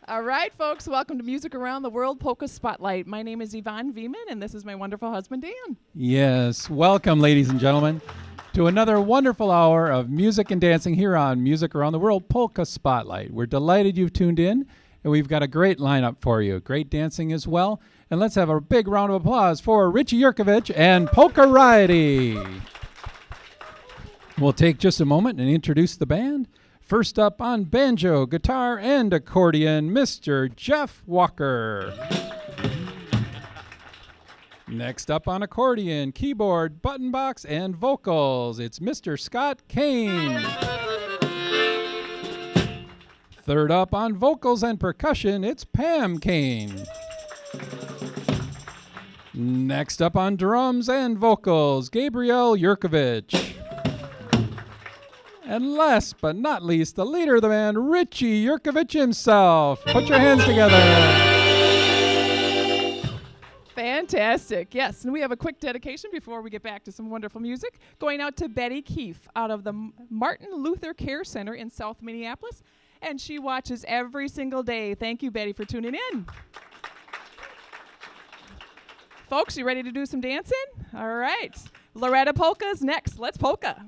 All right, folks, welcome to Music Around the World Polka Spotlight. My name is Yvonne Viehman, and this is my wonderful husband, Dan. Yes, welcome, ladies and gentlemen, to another wonderful hour of music and dancing here on Music Around the World Polka Spotlight. We're delighted you've tuned in, and we've got a great lineup for you. Great dancing as well. And let's have a big round of applause for Richie Yurkovich and Polka Riety. We'll take just a moment and introduce the band. First up on banjo, guitar, and accordion, Mr. Jeff Walker. Next up on accordion, keyboard, button box, and vocals, it's Mr. Scott Kane. Third up on vocals and percussion, it's Pam Kane. Next up on drums and vocals, Gabriel Yurkovich. And last but not least, the leader of the band, Richie Yurkovich himself. Put your hands together. Fantastic. Yes, and we have a quick dedication before we get back to some wonderful music. Going out to Betty Keefe out of the Martin Luther Care Center in South Minneapolis. And she watches every single day. Thank you, Betty, for tuning in. Folks, you ready to do some dancing? All right. Loretta Polka's next. Let's polka.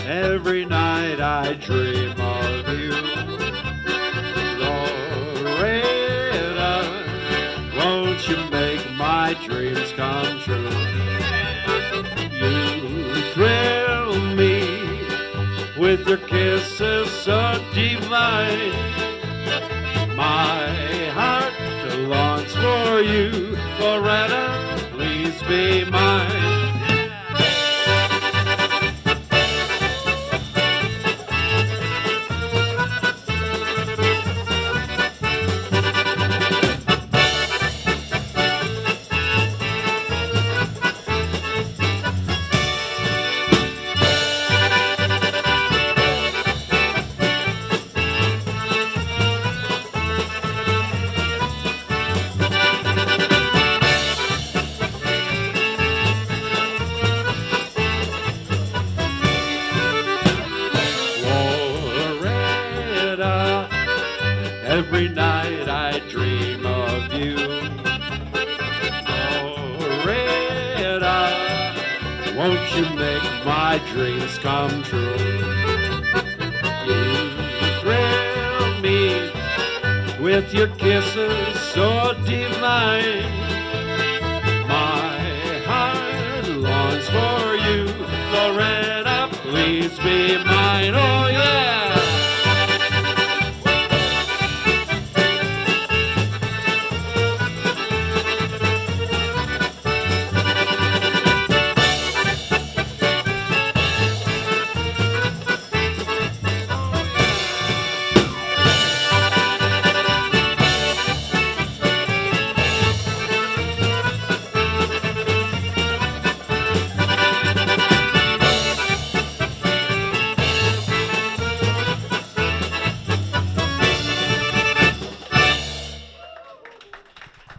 Every night I dream of you, Loretta, won't you make my dreams come true? You thrill me with your kisses so divine. My heart longs for you, Loretta, please be mine. Every night I dream of you, Loretta, won't you make my dreams come true? You thrill me with your kisses so divine. My heart longs for you, Loretta, please be mine. Oh yeah!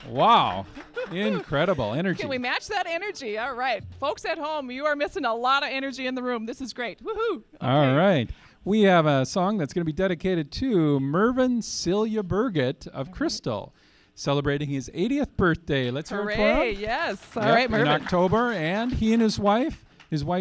Wow. Incredible energy. Can we match that energy? All right. Folks at home, you are missing a lot of energy in the room. This is great. Woohoo. Okay. All right. We have a song that's going to be dedicated to Mervyn Celia Burgett of Crystal, celebrating his 80th birthday. Let's hear it for Hooray. him. Yes. All Yep, right, Mervyn. in October, and he and his wife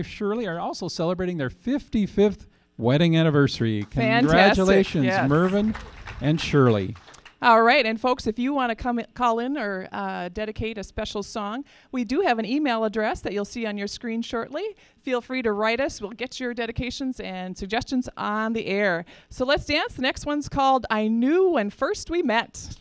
Shirley, are also celebrating their 55th wedding anniversary. Fantastic. Congratulations, Yes. Mervyn and Shirley. All right, and folks, if you want to call in or dedicate a special song, we do have an email address that you'll see on your screen shortly. Feel free to write us. We'll get your dedications and suggestions on the air. So let's dance. The next one's called I Knew When First We Met.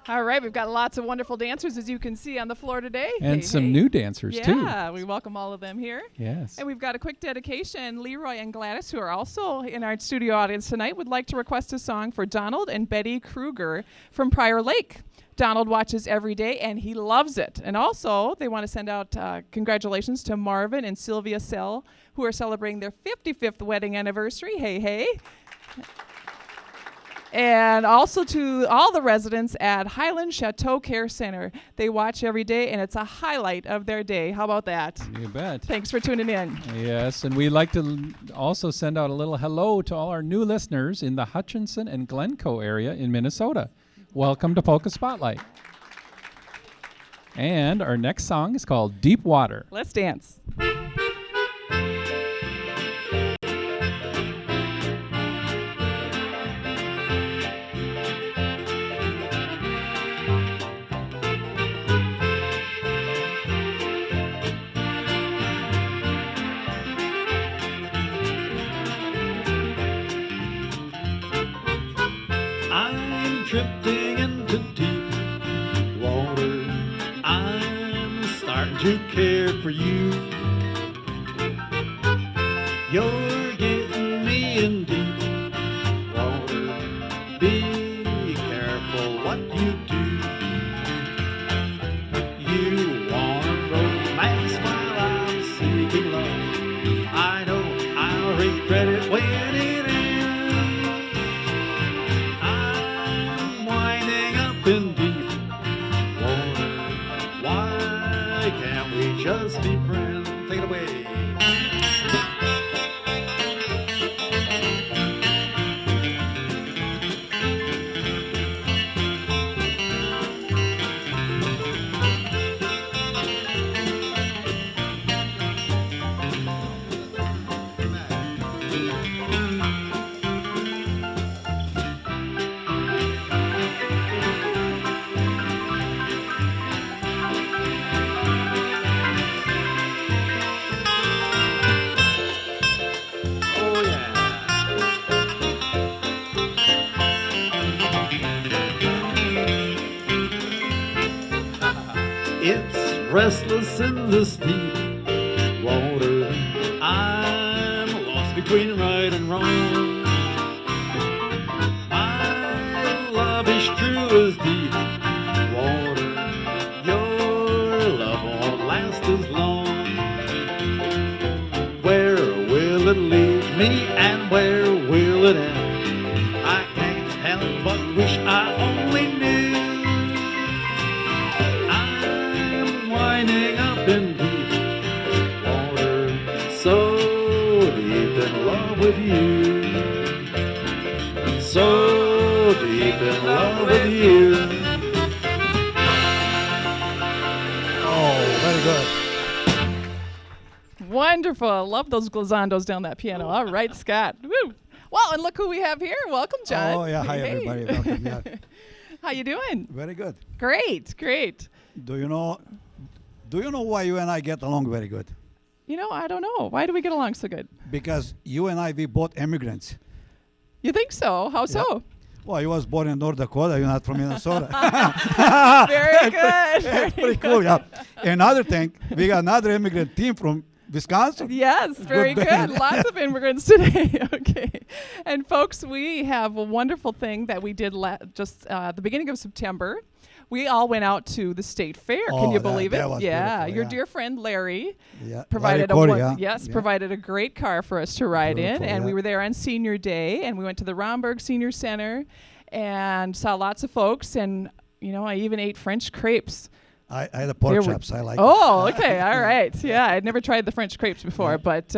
All right, we've got lots of wonderful dancers, as you can see, on the floor today. And some new dancers, too. Yeah, we welcome all of them here. Yes. And we've got a quick dedication. Leroy and Gladys, who are also in our studio audience tonight, would like to request a song for Donald and Betty Kruger from Prior Lake. Donald watches every day, and he loves it. And also, they want to send out congratulations to Marvin and Sylvia Sell, who are celebrating their 55th wedding anniversary. Hey, hey. And also to all the residents at Highland Chateau Care Center. They watch every day, and it's a highlight of their day. How about that? You bet. Thanks for tuning in. Yes, and we'd like to also send out a little hello to all our new listeners in the Hutchinson and Glencoe area in Minnesota. Welcome to Polka Spotlight. And our next song is called Deep Water. Let's dance. Drifting into deep water, I'm starting to care for you. You're getting me in deep water. Be careful what you do. You want romance while I'm seeking love. I know I'll regret it when it ends. In deep just be friends. Take it away. Oh, yeah. It's restless in this deep water. I'm lost between right and wrong. My love is true as deep water. Your love won't last as long. Where will it lead me and where will it end? I can't help but wish I only knew. I'm winding up in deep water, so deep in love with you. So deep in love with you. Oh, very good. Wonderful. I love those glazondos down that piano. All right, Scott. Woo. Well, and look who we have here. Welcome, John. Oh, yeah. Hi, Hey. everybody. Welcome. Yeah. How you doing? Very good. Great, great. Do you know why you and I get along very good? You know, I don't know. Why do we get along so good? Because you and I, we both immigrants. You think so? How so? Well, you was born in North Dakota. You're not from Minnesota. Very good. That's pretty cool, yeah. Another thing, we got another immigrant team from Wisconsin. Yes, very Good good. band. Lots of immigrants today. Okay. And folks, we have a wonderful thing that we did just the beginning of September. We all went out to the state fair. Can Oh, you that- believe that it? was Yeah. beautiful, Your yeah. dear friend Larry Yeah. provided Larry Corey, a yeah. yes, Yeah. provided a great car for us to ride in, Beautiful, and we yeah. were there on Senior Day, and we went to the Romberg Senior Center, and saw lots of folks, and you know, I even ate French crepes. I had the pork There we- chops. I like it. Oh, okay, all right. Yeah, I'd never tried the French crepes before, but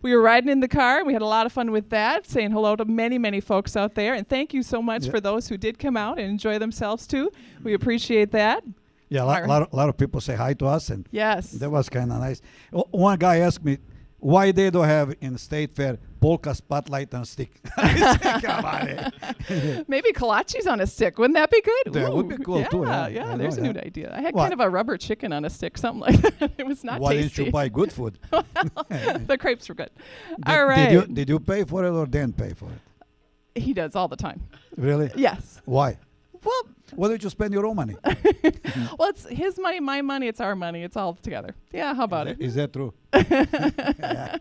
we were riding in the car. We had a lot of fun with that, saying hello to many, many folks out there. And thank you so much Yeah. for those who did come out and enjoy themselves too. We appreciate that. Yeah, a lot of people say hi to us, and Yes. that was kind of nice. One guy asked me, why they don't have in State Fair polka spotlight on a stick? I said, come on. Maybe kolaches on a stick. Wouldn't that be good? That would Ooh, be cool, yeah, too, yeah. Yeah, I there's a know new that. idea. I had What? kind of a rubber chicken on a stick, something like that. It was not Why tasty. didn't you buy good food? The crepes were good. Did- All right. Did you pay for it or didn't pay for it? He does all the time. Really? Yes. Why? Well, Why did you spend your own money? well, it's his money, my money, it's our money. It's all together. Yeah, how about it? Is that true? Yeah.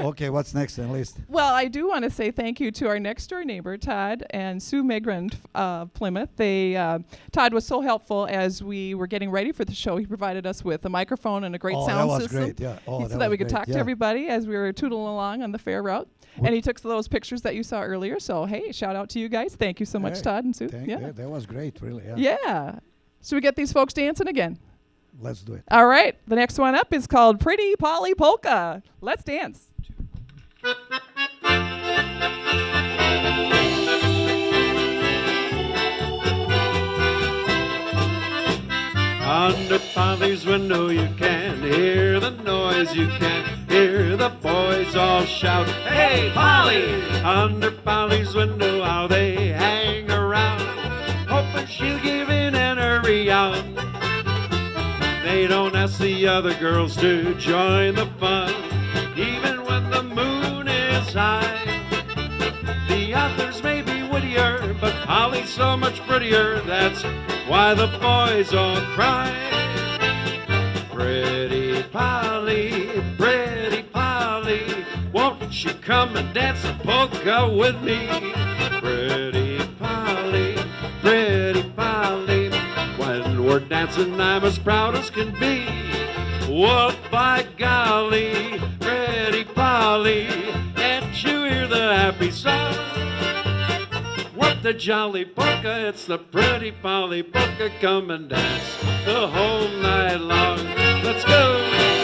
Okay, what's next on the list? Well, I do want to say thank you to our next door neighbor, Todd and Sue Migrant, Plymouth. Todd was so helpful as we were getting ready for the show. He provided us with a microphone and a great Oh, sound that was system. great, yeah. Oh, so that that we was could great, talk to yeah. everybody as we were tootling along on the fair route. And he took those pictures that you saw earlier. So, hey, shout out to you guys. Thank you so much, Hey, Todd and Sue. Yeah, that was great, really. Yeah. Yeah. Should we get these folks dancing again? Let's do it. All right. The next one up is called Pretty Polly Polka. Let's dance. Under Polly's window you can hear the noise, you can hear the boys all shout, "Hey, Polly!" Under Polly's window how they hang around, hoping she'll give in and hurry out. They don't ask the other girls to join the fun, even when the moon is high. The others may be wittier, but Polly's so much prettier, that's why the boys all cry. Pretty Polly, won't you come and dance a polka with me? Pretty Polly, when we're dancing I'm as proud as can be. Well, by golly, Pretty Polly, can't you hear the happy song? What the jolly polka, it's the Pretty Polly polka, come and dance the whole night long. Let's go!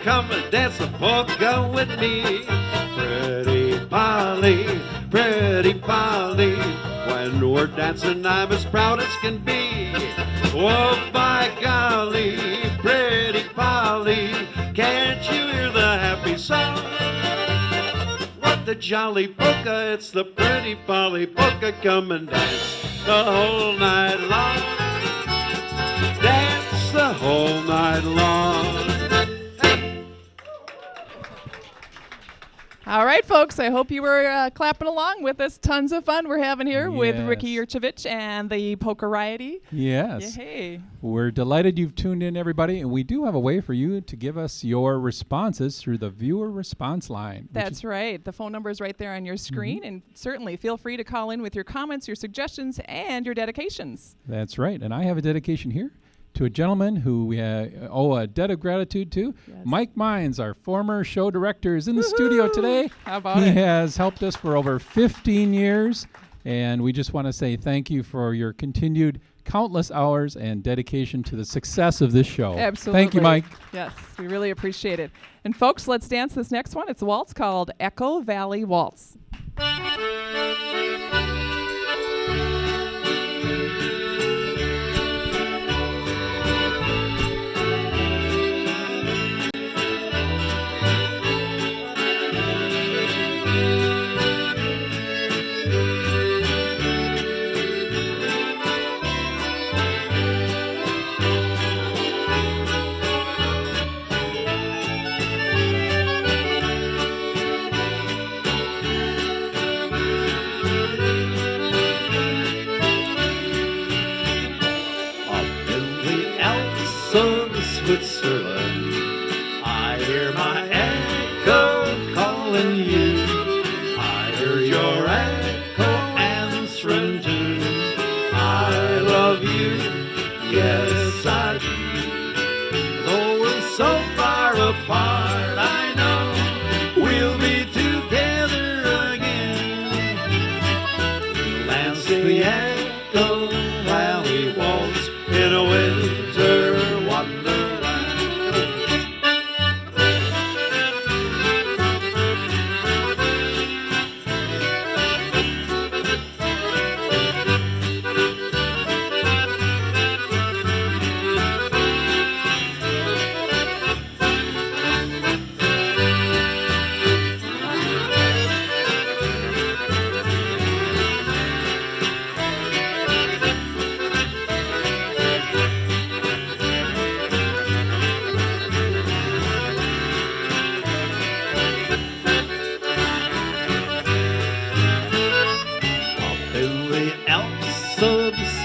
come and dance the polka with me. Pretty Polly, when we're dancing I'm as proud as can be. Oh, by golly, pretty Polly, can't you hear the happy song? What the jolly polka, it's the pretty Polly polka. Come and dance the whole night long. Dance the whole night long. All right, folks, I hope you were clapping along with us. Tons of fun we're having here with Richie Yes. Yurkovich and the Polka-riety. Yes. Yay. We're delighted you've tuned in, everybody, and we do have a way for you to give us your responses through the viewer response line. That's right. The phone number is right there on your screen, and certainly feel free to call in with your comments, your suggestions, and your dedications. That's right. And I have a dedication here to a gentleman who we owe a debt of gratitude to. Yes. Mike Mines, our former show director, is in the studio today. How about He it? has helped us for over 15 years, and we just want to say thank you for your continued countless hours and dedication to the success of this show. Absolutely. Thank you, Mike. Yes, we really appreciate it. And folks, let's dance this next one. It's a waltz called Echo Valley Waltz. Switzerland, I hear my echo calling you. I hear your echo answering too. I love you, yes I do. Though we're so far apart, I know we'll be together again. We'll dance the Echo Valley Waltz in a winter wonderland.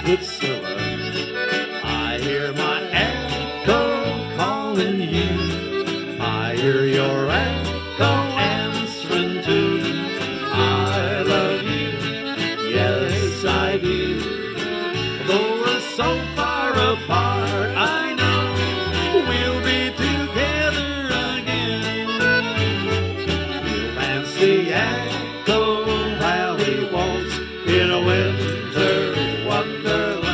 Switzerland, I hear my echo calling you. I hear your echo answering too. I love you, yes I do. Though we're so far apart, I know we'll be together again. We'll dance the Echo Valley Waltz in a winter wonderland.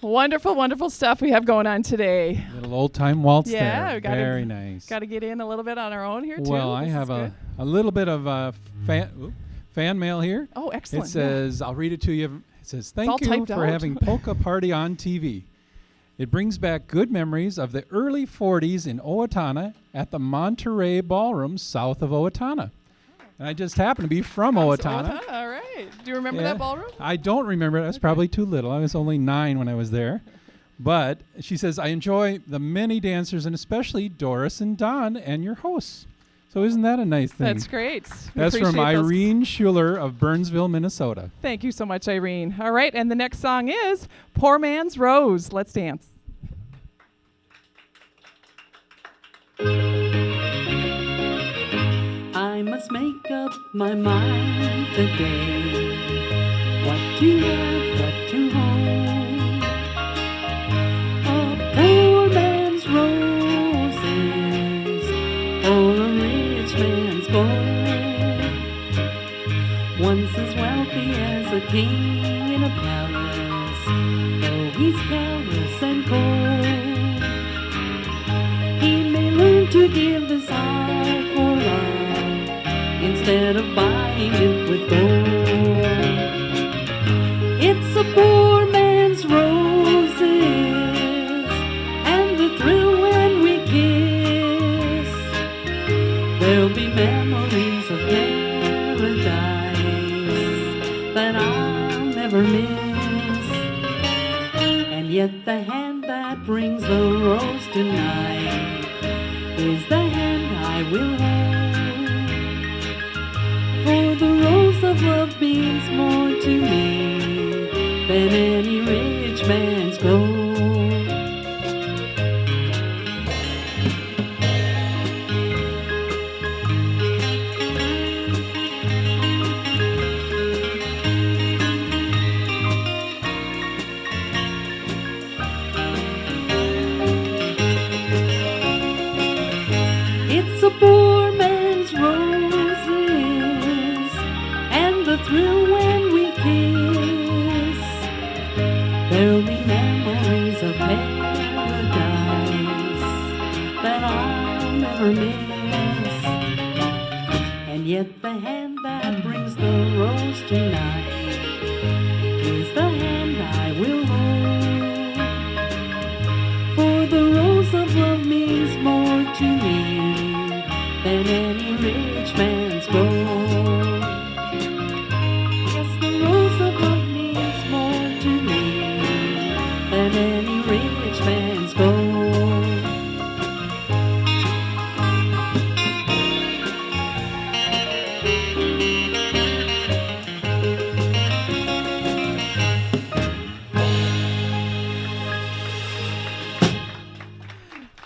Wonderful, wonderful stuff we have going on today. Little old time waltz Yeah, there. we gotta- Very nice. Got to get in a little bit on our own here, too. Well, I This have is good. a little bit of fan mail here. Oh, excellent. It says, I'll read it to you. It says, all thank you typed for out. having Polka Party on TV. It brings back good memories of the early 40s in Owatonna at the Monterey Ballroom south of Owatonna. And I just happen to be from Owatonna. All right. Do you remember Yeah. that ballroom? I don't remember it. I was probably too little. I was only 9 when I was there. But she says, I enjoy the many dancers and especially Doris and Don and your hosts. So isn't that a nice thing? That's great. We That's from appreciate those. Irene Schuler of Burnsville, Minnesota. Thank you so much, Irene. All right, and the next song is Poor Man's Rose. Let's dance. I must make up my mind today. What to have, what to hold. A poor man's roses, or a rich man's gold. Once as wealthy as a king in a palace, though he's careless and cold. He may learn to give his heart for love instead of buying it with gold. It's a poor man's roses and the thrill when we kiss. There'll be memories of paradise that I'll never miss. And yet the hand that brings the rose tonight is the hand I will hold. For the rose of love means more to me than any rich man's gold. It's a poor man's roses and the thrill when we kiss. There'll be memories of paradise that I'll never miss. And yet the hand that brings the rose tonight is the hand I will hold. For the rose of love means more to me than any rich man's gold. Yes, the rose of love means more to me than any rich man's gold.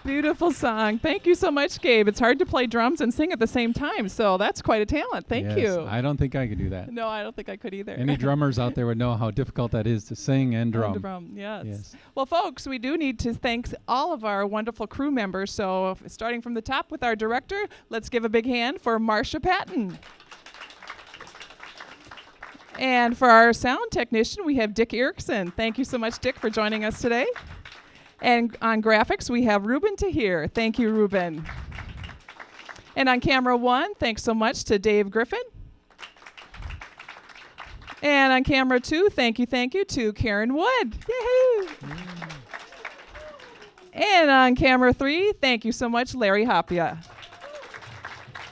Beautiful song. Thank you so much, Gabe. It's hard to play drums and sing at the same time, so that's quite a talent. Thank Yes, you. I don't think I could do that. No, I don't think I could either. Any drummers out there would know how difficult that is to sing and drum. And drum, yes. Yes. Well, folks, we do need to thank all of our wonderful crew members. So, starting from the top with our director, let's give a big hand for Marcia Patton. And for our sound technician, we have Dick Erickson. Thank you so much, Dick, for joining us today. And on graphics, we have Ruben Tahir. Thank you, Ruben. And on camera one, thanks so much to Dave Griffin. And on camera two, thank you to Karen Wood. Yahoo! And on camera three, thank you so much, Larry Hopia.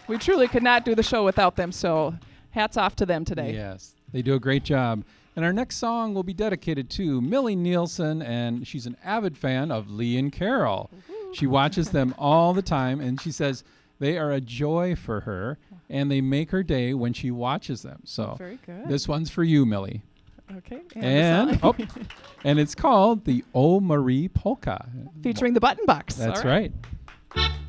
We truly could not do the show without them, so hats off to them today. Yes, they do a great job. And our next song will be dedicated to Millie Nielsen, and she's an avid fan of Lee and Carol. She watches them all the time, and she says they are a joy for her, and they make her day when she watches them. So Very good. this one's for you, Millie. Okay. And the song. and it's called the O Marie Polka. Featuring the Button Box. That's All right. right.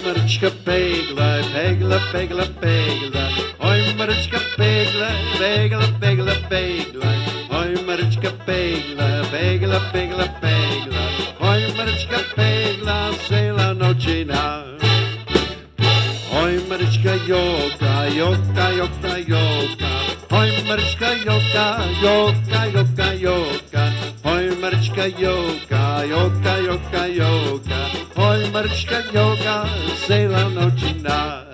Maryczka pegla, pegla, pegla, pegla. Oj, Maryczka pegla, pegla, pegla, pegla. Oj, Maryczka pegla, pegla, pegla, pegla. Oj, Maryczka pegla, cela noćina. Oj, Maryczka joka, joka, joka, joka. Oj, Maryczka joka, joka, joka, joka. Oj, Maryczka joka, joka, joka, joka. Oj, Maryczka joka, cela noćina.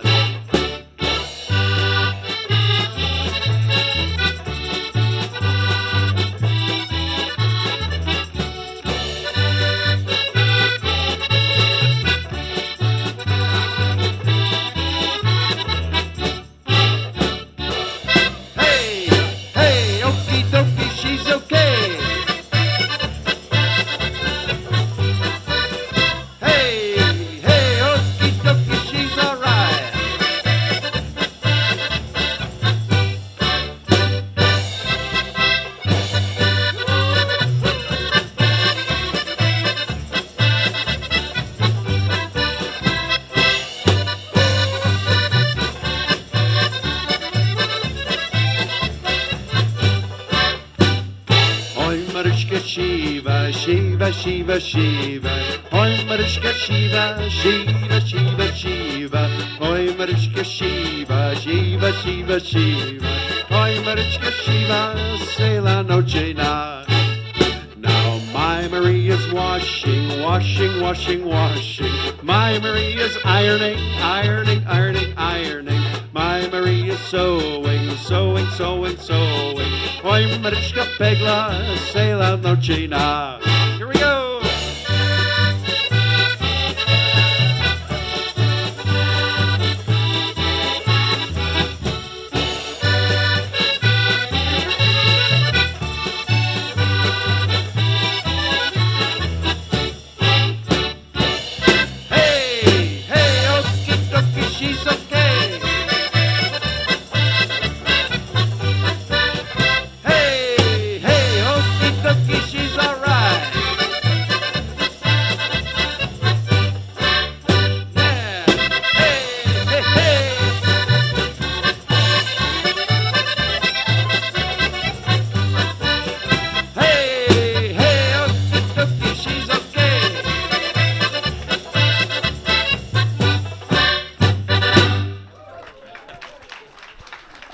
Shiva, Shiva, Shiva, Shiva. Oi, Mariska, Shiva, Shiva, Shiva, Shiva. Oi, Mariska, Shiva, Shiva, Shiva, Shiva. Oi, Mariska, Shiva, say la noche na. Now my Maria's washing, washing, washing, washing. My Maria's ironing, ironing, ironing, ironing. My Maria's sewing, sewing, sewing, sewing. Oi, Mariska, pegla, say la noche na. Here we go.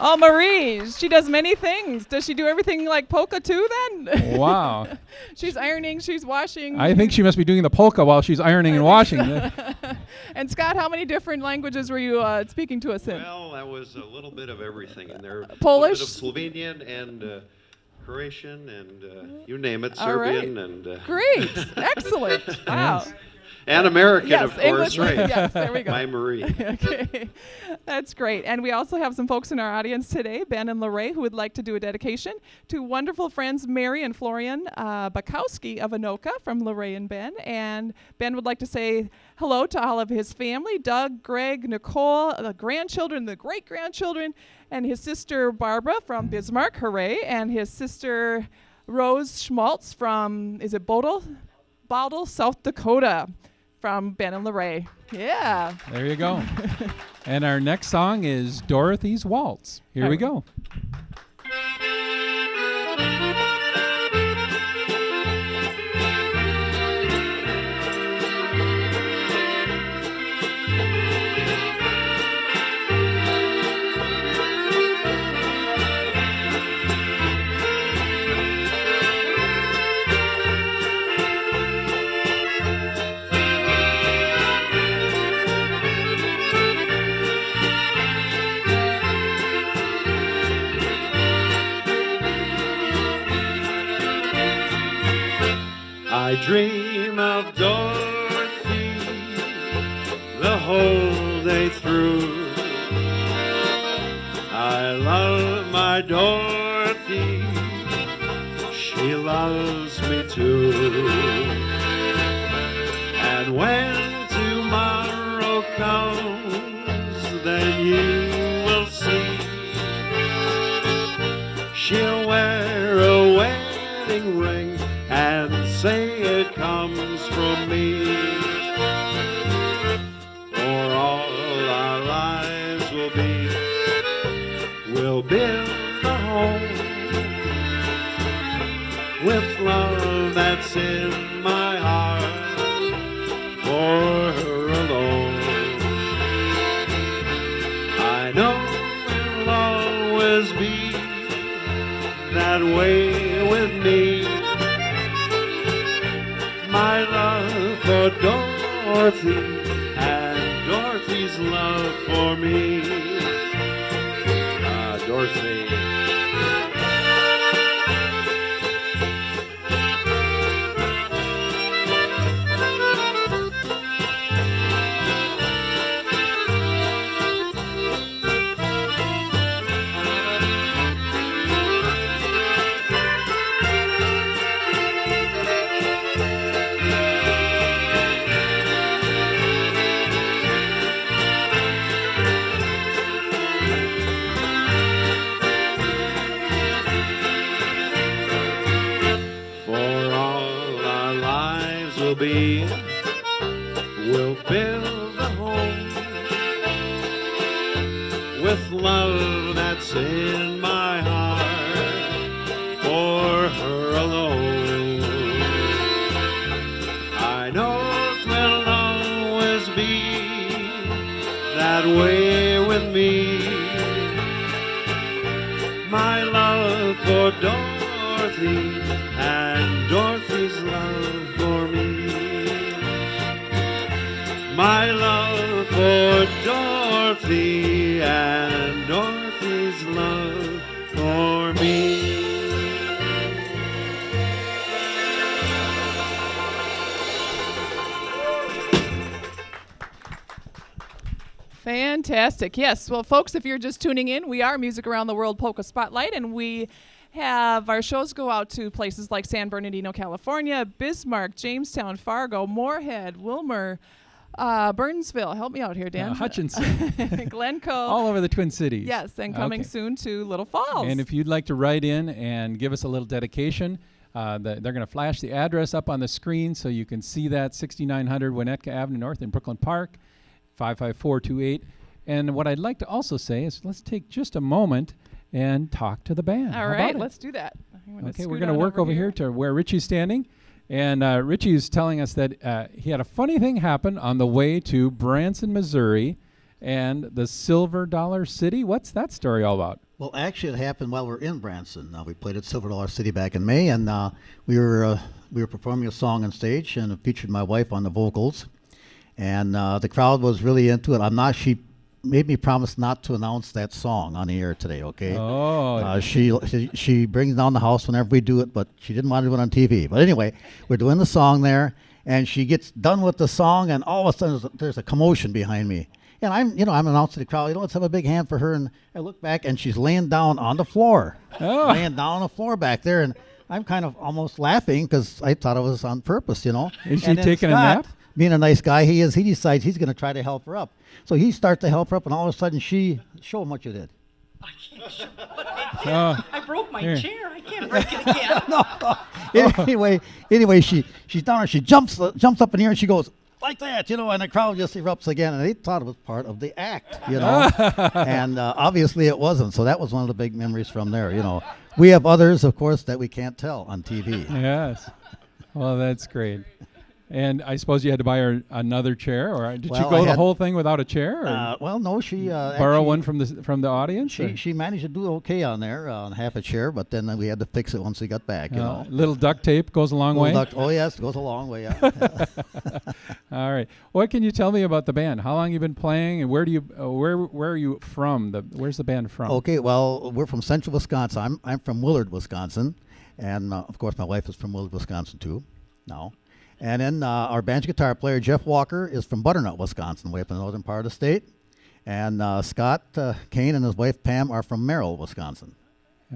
Oh, Marie, she does many things. Does she do everything like polka too then? Wow. She's ironing, she's washing. I think she must be doing the polka while she's ironing and washing. And Scott, how many different languages were you speaking to us in? Well, that was a little bit of everything in there. Polish? A little bit of Slovenian and Croatian and you name it, All right. Serbian and Great. Excellent. Wow. and American, Yes, of course, English, right? yes, there we go. My Marie. Okay, that's great. And we also have some folks in our audience today, Ben and Lorraine, who would like to do a dedication to wonderful friends Mary and Florian Bukowski of Anoka from Lorraine and Ben. And Ben would like to say hello to all of his family, Doug, Greg, Nicole, the grandchildren, the great-grandchildren, and his sister Barbara from Bismarck, hooray, and his sister Rose Schmaltz from, is it Bodle, South Dakota, from Ben and Lorraine. Yeah. There you go. And our next song is Dorothy's Waltz. Here we go. I dream of Dorothy the whole day through. I love my Dorothy, she loves me too. And when tomorrow comes, then you will see she'll wear a wedding ring and say it comes from me. For all our lives we'll build a home with love that's in my heart for her alone. I know it'll always be that way with me. My love for Dorothy and Dorothy's love for me. Dorothy. We'll build a home with love that's in my heart for her alone. that way with me. My love for Dorothy and Dorothy's love for me. My love for Dorothy and Dorothy's love for me. Fantastic. Yes. Well, folks, if you're just tuning in, we are Music Around the World Polka Spotlight, and we have our shows go out to places like San Bernardino, California, Bismarck, Jamestown, Fargo, Moorhead, Wilmer, Burnsville. Help me out here, Dan. Hutchinson. Glencoe. All over the Twin Cities. Yes, and coming Okay. soon to Little Falls. And if you'd like to write in and give us a little dedication, they're going to flash the address up on the screen so you can see that, 6900 Winnetka Avenue North in Brooklyn Park, 55428. And what I'd like to also say is let's take just a moment and talk to the band. All How right, about it? let's do that. Okay, we're going to work over here to where Richie's standing. And Richie is telling us that he had a funny thing happen on the way to Branson, Missouri, and the Silver Dollar City. What's that story all about? Well, actually, it happened while we were in Branson. We played at Silver Dollar City back in May, and we were performing a song on stage, and it featured my wife on the vocals. And the crowd was really into it. She made me promise not to announce that song on the air today, okay? Oh. She brings down the house whenever we do it, but she didn't want to do it on TV. But anyway, we're doing the song there, and she gets done with the song, and all of a sudden there's a commotion behind me. And I'm announcing to the crowd, let's have a big hand for her. And I look back, and she's laying down on the floor. Oh. Laying down on the floor back there, and I'm kind of almost laughing because I thought it was on purpose, Is she And then taking a Scott, nap? being a nice guy he decides he's going to try to help her up. So he starts to help her up, and all of a sudden show him what you did. Oh. I broke my Here. chair. I can't break it again. Anyway, she's down there. She jumps up in the air, and she goes like that, and the crowd just erupts again, and they thought it was part of the act, and obviously it wasn't. So that was one of the big memories from there. We have others, of course, that we can't tell on TV. Yes. Well, that's great. And I suppose you had to buy her another chair, or did Well, she go I the had- whole thing without a chair? Or Well, no, she borrow actually- one from the audience? or- She managed to do okay on there, on half a chair, but then we had to fix it once we got back. Little duct tape goes a long way. Oh yes, it goes a long way. Yeah. All right. What can you tell me about the band? How long you been playing, and where are you from? Where's the band from? Okay, well, we're from Central Wisconsin. I'm from Willard, Wisconsin, and of course my wife is from Willard, Wisconsin too. Now, and then our banjo guitar player Jeff Walker is from Butternut, Wisconsin, way up in the northern part of the state, and Scott Kane and his wife Pam are from Merrill, Wisconsin.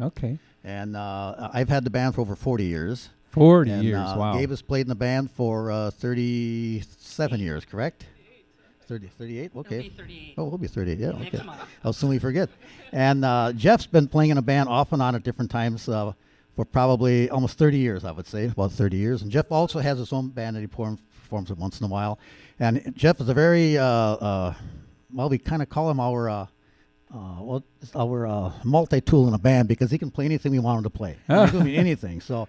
Okay. And I've had the band for over 40 years. 40 And, years. Wow. Gabe has played in the band for 37 years, correct? 38? Okay. It'll be 38. Oh, we'll be 38, yeah, Next okay. month. How soon we forget. And Jeff's been playing in a band off and on at different times for probably almost 30 years, I would say, about 30 years. And Jeff also has his own band that he performs with once in a while. And Jeff is a very, we kind of call him our multi-tool in a band because he can play anything we want him to play. He can do anything. So,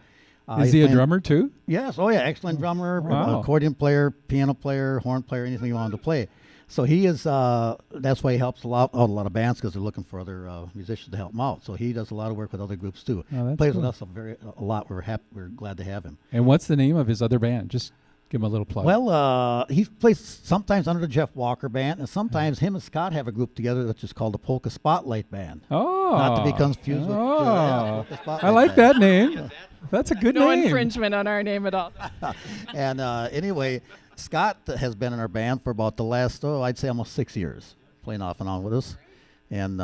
Is he's he a playing- drummer too? Yes. Oh, yeah. Excellent drummer, Wow. accordion player, piano player, horn player, anything you want him to play. So he is. That's why he helps out a lot of bands because they're looking for other musicians to help them out. So he does a lot of work with other groups too. Oh, that's Plays cool. with us a lot. We're glad to have him. And what's the name of his other band? Just give him a little plug. Well, he plays sometimes under the Jeff Walker Band, and sometimes him and Scott have a group together which is called the Polka Spotlight Band. Oh. Not to be confused with Polka Spotlight I like Band. that name. That's a good No name. infringement on our name at all. And anyway, Scott has been in our band for about the last, I'd say almost 6 years, playing off and on with us. And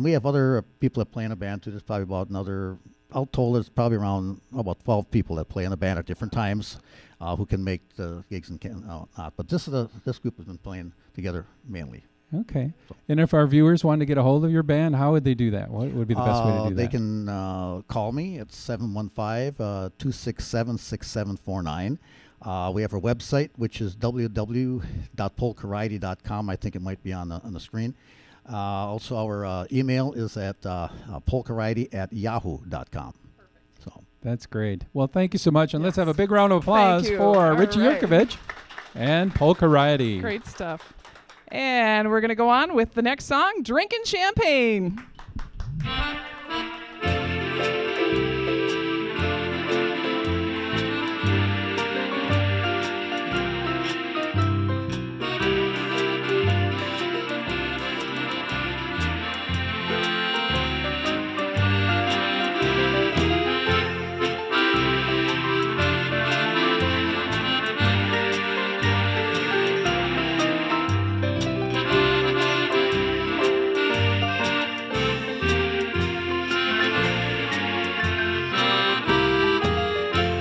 we have other people that play in a band too. There's probably about another, all told, there's probably around about 12 people that play in the band at different times who can make the gigs and not. But this group has been playing together mainly. Okay. And if our viewers wanted to get a hold of your band, how would they do that? What would be the best way to do that? They can call me at 715-267-6749. We have our website, which is www.polkariety.com. I think it might be on the screen. Also, our email is at polkariety@yahoo.com. So That's great. Well, thank you so much. And let's have a big round of applause you. for All Richie right. Yurkovich and Polka Righty. Great stuff. And we're going to go on with the next song, Drinking Champagne.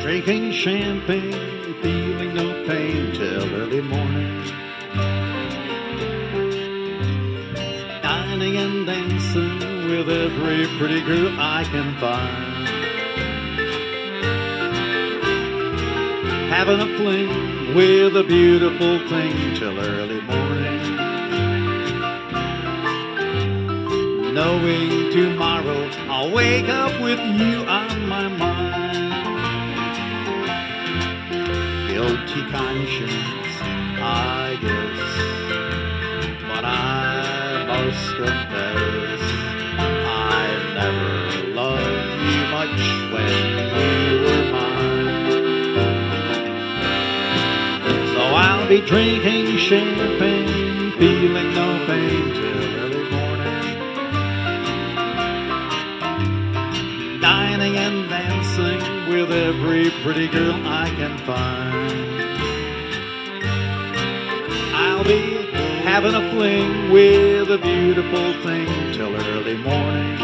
Drinking champagne, feeling no pain till early morning. Dining and dancing with every pretty girl I can find. Having a fling with a beautiful thing till early morning. Knowing tomorrow I'll wake up with you on my mind. Guilty conscience, I guess, but I must confess I never loved you much when you were mine. So I'll be drinking champagne, feeling no pain till early morning. Dining and dancing with every pretty girl I can find. I'll be having a fling with a beautiful thing till early morning.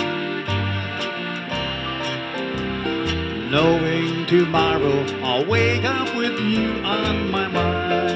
Knowing tomorrow I'll wake up with you on my mind.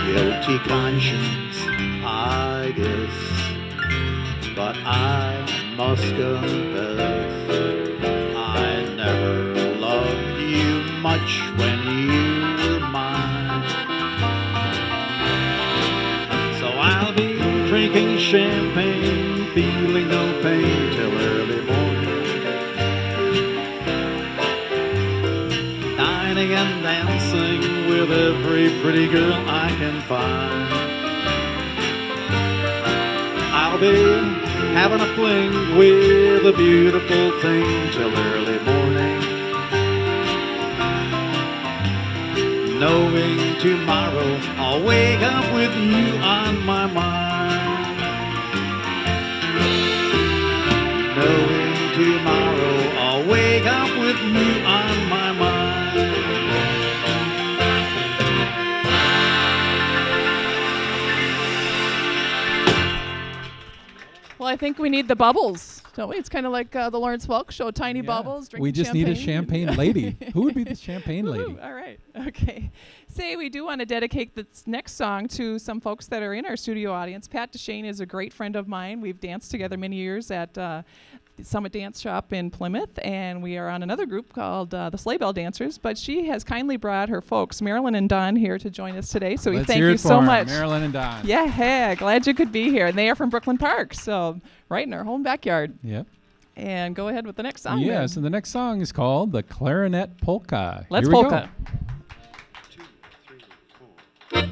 Guilty conscience, I guess, but I must confess I never loved you much when you were mine. So I'll be drinking champagne, feeling no pain till early morning. Dining and dancing with every pretty girl I can find. I'll be having a fling with a beautiful thing till early morning. Knowing tomorrow I'll wake up with you on my mind. Knowing tomorrow I'll wake up with you on my mind. Well, I think we need the bubbles, don't we? It's kind of like the Lawrence Welk show, tiny Yeah. bubbles, drinking We just need a champagne lady. Who would be the champagne lady? Woo-hoo. All right. Okay. Say we do want to dedicate this next song to some folks that are in our studio audience. Pat DeShane is a great friend of mine. We've danced together many years at the Summit Dance Shop in Plymouth, and we are on another group called the Sleigh Bell Dancers. But she has kindly brought her folks, Marilyn and Don, here to join us today. So we Let's thank hear you it for so 'em, much. Marilyn and Don. Yeah, glad you could be here. And they are from Brooklyn Park, so right in our home backyard. Yep. And go ahead with the next song. Yes, then. and the next song is called The Clarinet Polka. Let's Here we polka. go. 2, 3, 4.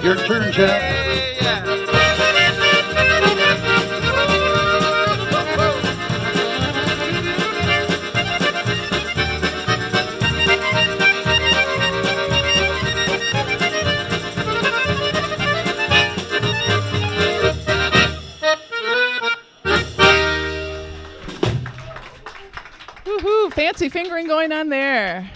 Your turn, Jeff. Woohoo! Fancy fingering going on there.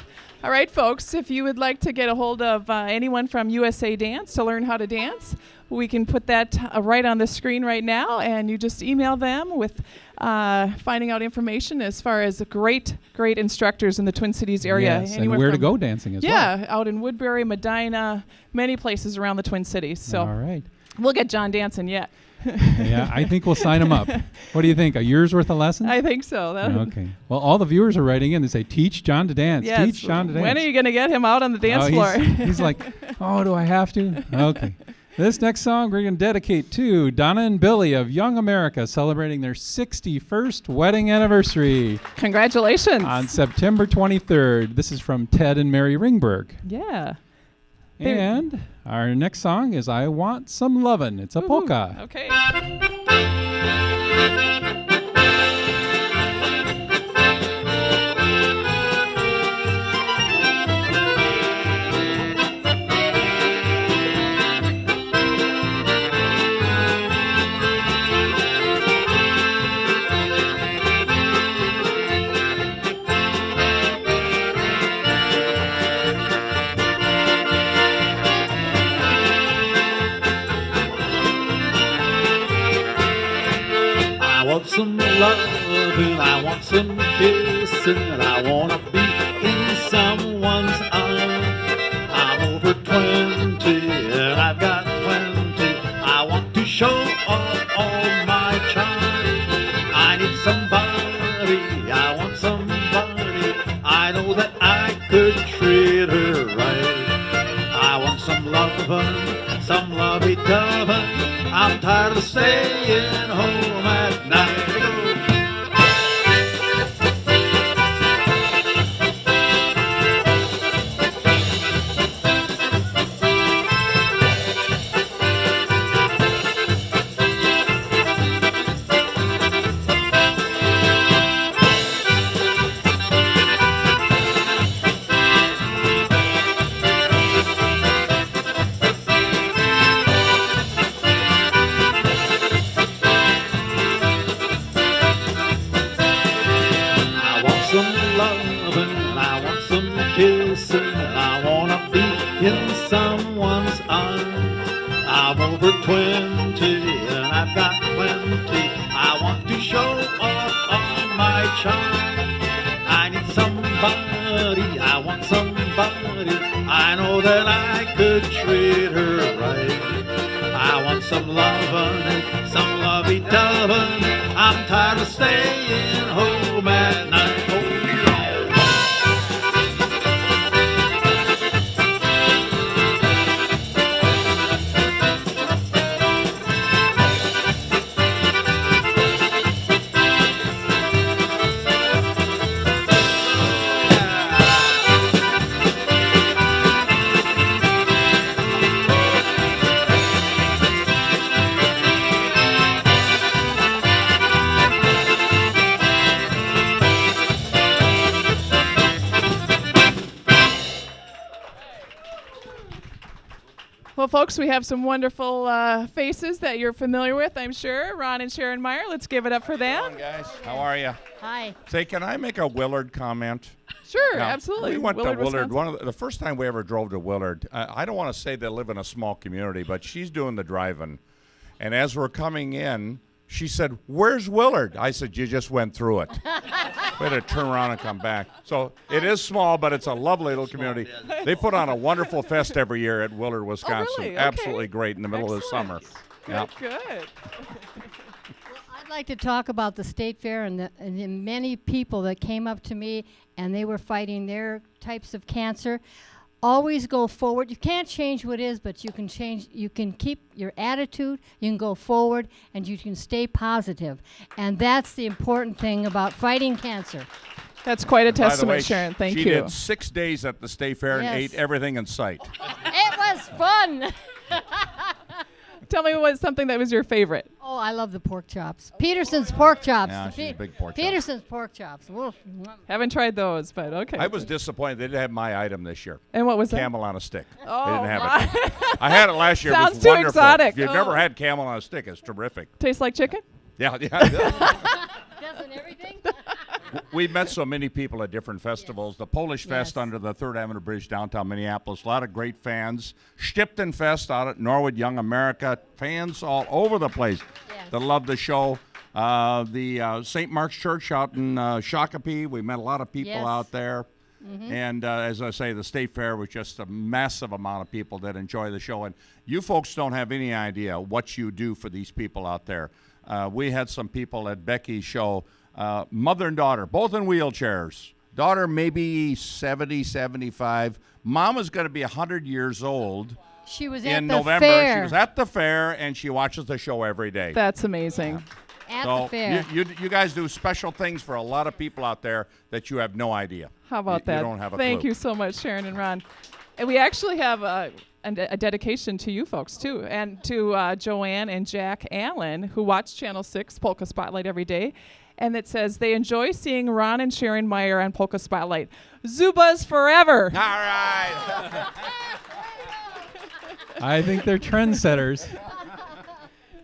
All right, folks, if you would like to get a hold of anyone from USA Dance to learn how to dance, we can put that right on the screen right now, and you just email them with finding out information as far as great instructors in the Twin Cities area. Yes, and Anywhere where to from- go dancing as well. Yeah, out in Woodbury, Medina, many places around the Twin Cities. So All right. we'll get John dancing yet. Yeah, I think we'll sign them up. What do you think? A year's worth of lessons? I think so. Okay. Well, all the viewers are writing in. They say, teach John to dance. Yes. Teach John to dance. When are you going to get him out on the dance Oh, floor? He's like, oh, do I have to? Okay. This next song we're going to dedicate to Donna and Billy of Young America, celebrating their 61st wedding anniversary Congratulations. on September 23rd. This is from Ted and Mary Ringberg. Yeah. There- And our next song is I Want Some Lovin'. It's a Woohoo. polka. Okay. I want some loving, I want some kissing, I wanna be in someone's arms. I'm over 20 and I've got plenty. I want to show off all my charm. I need somebody, I want somebody. I know that I could treat her right. I want some loving, some lovey-dovin'. I'm tired of staying home at night. I want some loving, I want some kissing, I wanna be in someone's arms. I'm over 20 and I've got plenty. I want to show off all my charm. I need somebody, I want somebody. I know that I could treat her right. I want some loving, some lovey-dovin'. I'm tired of staying home at night. Oh, yeah. Well, folks, we have some wonderful faces that you're familiar with, I'm sure. Ron and Sharon Meyer, let's give it up for them. Hi, guys. How are you? Hi. Say, can I make a Willard comment? Sure, Now, absolutely. We went Willard, to Willard. Wisconsin. One of the first time we ever drove to Willard. I don't want to say they live in a small community, but she's doing the driving. And as we're coming in, she said, "Where's Willard?" I said, "You just went through it." We had to turn around and come back. So it is small, but it's a lovely little community. They put on a wonderful fest every year at Willard, Wisconsin. really? Okay. Absolutely great in the middle of the summer. Excellent. Yeah. Good. I'd like to talk about the state fair and the many people that came up to me and they were fighting their types of cancer. Always go forward. You can't change what is, but you can change. You can keep your attitude. You can go forward, and you can stay positive. And that's the important thing about fighting cancer. That's quite a By the way, testament, Sharon. Thank she you. did 6 days at the state fair and Yes. ate everything in sight. It was fun. Tell me what's something that was your favorite. Oh, I love the pork chops. Peterson's pork chops. Yeah, The she's a big pork chop. Peterson's pork chops. Woof. Haven't tried those, but okay. I was disappointed they didn't have my item this year. And what was that? Camel on a stick. Oh, They didn't have it. I had it last year. It Sounds was too wonderful. exotic. If you've Oh. never had camel on a stick, it's terrific. Tastes like chicken? Yeah. Doesn't everything? We've met so many people at different festivals. The Polish Fest Yes. under the 3rd Avenue Bridge downtown Minneapolis. A lot of great fans. Stifton Fest out at Norwood, Young America. Fans all over the place Yes. that love the show. The St. Mark's Church out in Shakopee. We met a lot of people Yes. out there. And as I say, the State Fair was just a massive amount of people that enjoy the show. And you folks don't have any idea what you do for these people out there. We had some people at Becky's show, mother and daughter, both in wheelchairs. Daughter maybe 70, 75. Mama's going to be 100 years old She was in at the November. fair. She was at the fair, and she watches the show every day. That's amazing. At So the fair. you guys do special things for a lot of people out there that you have no idea. How about You that? don't have a Thank clue. you so much, Sharon and Ron. And we actually have a dedication to you folks, too, and to Joanne and Jack Allen, who watch Channel 6 Polka Spotlight every day. And it says they enjoy seeing Ron and Sharon Meyer on Polka Spotlight. Zubas forever. All right. I think they're trendsetters.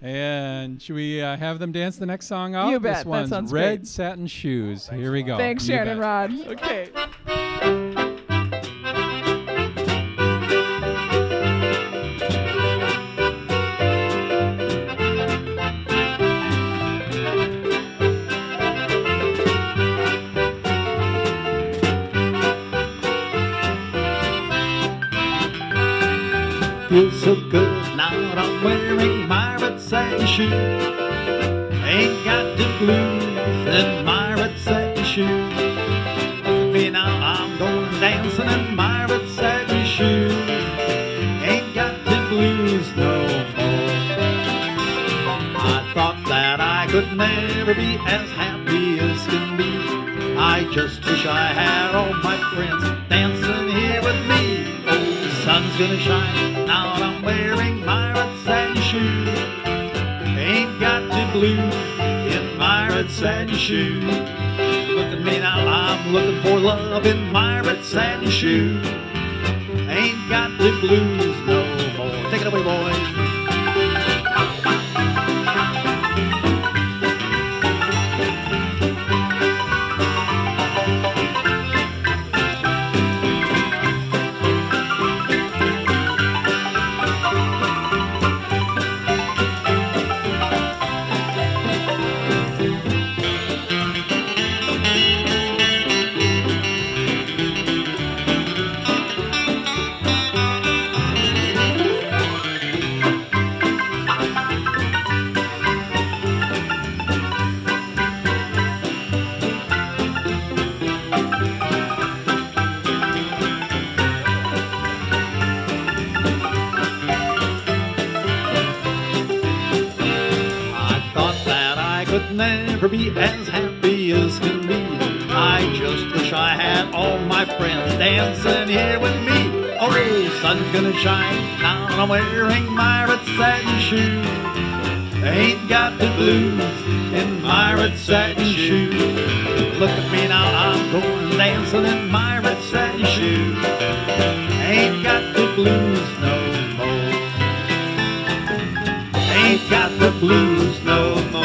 And should we have them dance the next song out? You bet. This That one's sounds Red great. Satin Shoes. Here we go. Thanks, You Sharon and bet. Ron. Okay. Feels so good now that I'm wearing my red satin shoe. Ain't got the blues in my red satin shoe. Me now, I'm going dancing in my red satin shoe. Ain't got the blues no more. I thought that I could never be as happy as can be. I just wish I had all my friends dancing here with me. Oh, the sun's gonna shine now that I'm wearing my red satin shoe. Ain't got the blues in my red satin shoe. Look at me now, I'm looking for love in my red satin shoe. Ain't got the blues no more. Take it away, boys. Never be as happy as can be. I just wish I had all my friends dancing here with me. Oh, the sun's gonna shine now I'm wearing my red satin shoe. Ain't got the blues in my red satin shoe. Look at me now, I'm going dancing in my red satin shoe. Ain't got the blues no more. Ain't got the blues no more.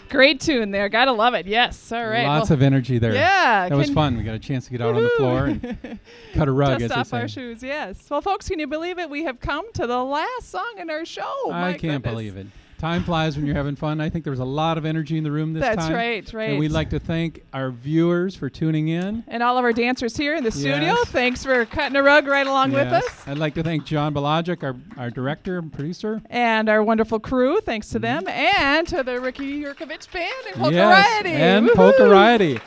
Great tune there. Gotta love it. Yes. All right. Lots of energy there. Yeah. That was fun. We got a chance to get out on the floor and cut a rug, Dust as off they our say. shoes. Yes. Well, folks, can you believe it? We have come to the last song in our show. I My can't goodness. believe it. Time flies when you're having fun. I think there was a lot of energy in the room this That's time. right, right. And we'd like to thank our viewers for tuning in. And all of our dancers here in the studio. Yes. Thanks for cutting a rug right along with Yes. us. I'd like to thank John Belagic, our director and producer. And our wonderful crew. Thanks to them. And to the Richie Yurkovich Band and Polka Yes, Variety. and Woohoo! Polka Variety.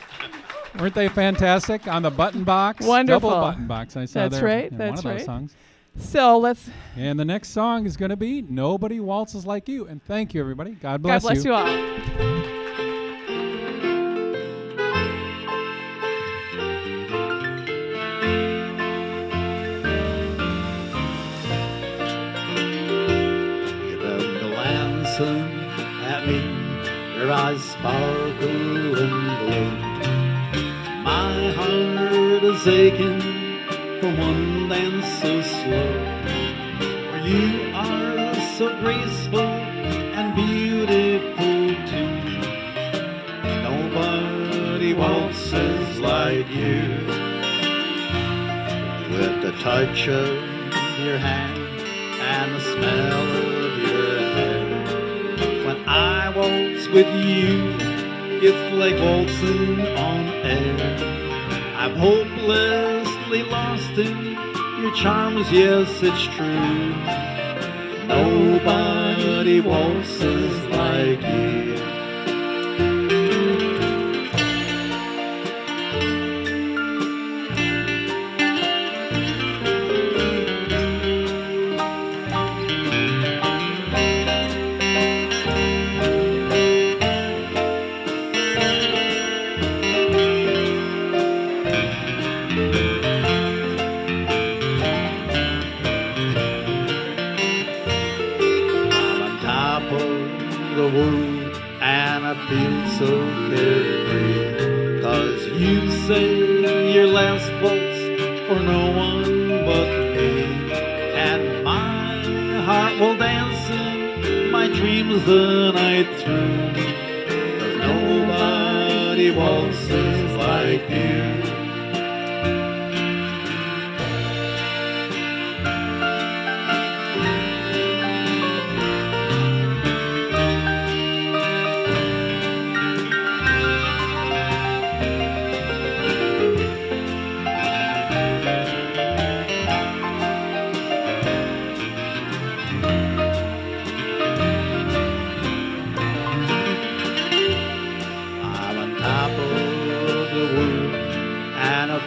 Weren't they fantastic on the button box? Wonderful. Double button box I saw That's there right, in that's one of those right. songs. So let's. And the next song is going to be Nobody Waltzes Like You. And thank you, everybody. God God bless bless you all. listen at me, your eyes sparkle and glow. My heart is aching for one dance so slow. For you are so graceful and beautiful too. Nobody waltzes like you. With the touch of your hand and the smell of your hair. When I waltz with you, it's like waltzing on air. I'm hopelessly lost in your charms, yes, it's true. Nobody waltzes like you. And I feel so carefree, 'cause you say your last waltz for no one but me. And my heart will dance in my dreams the night through, 'cause nobody waltzes like you.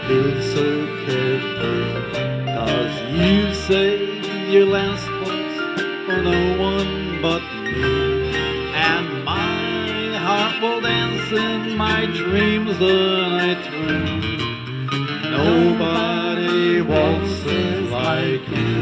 Feel so carefree, 'cause you say your last waltz for no one but me. And my heart will dance in my dreams the night through. Nobody waltzes like you.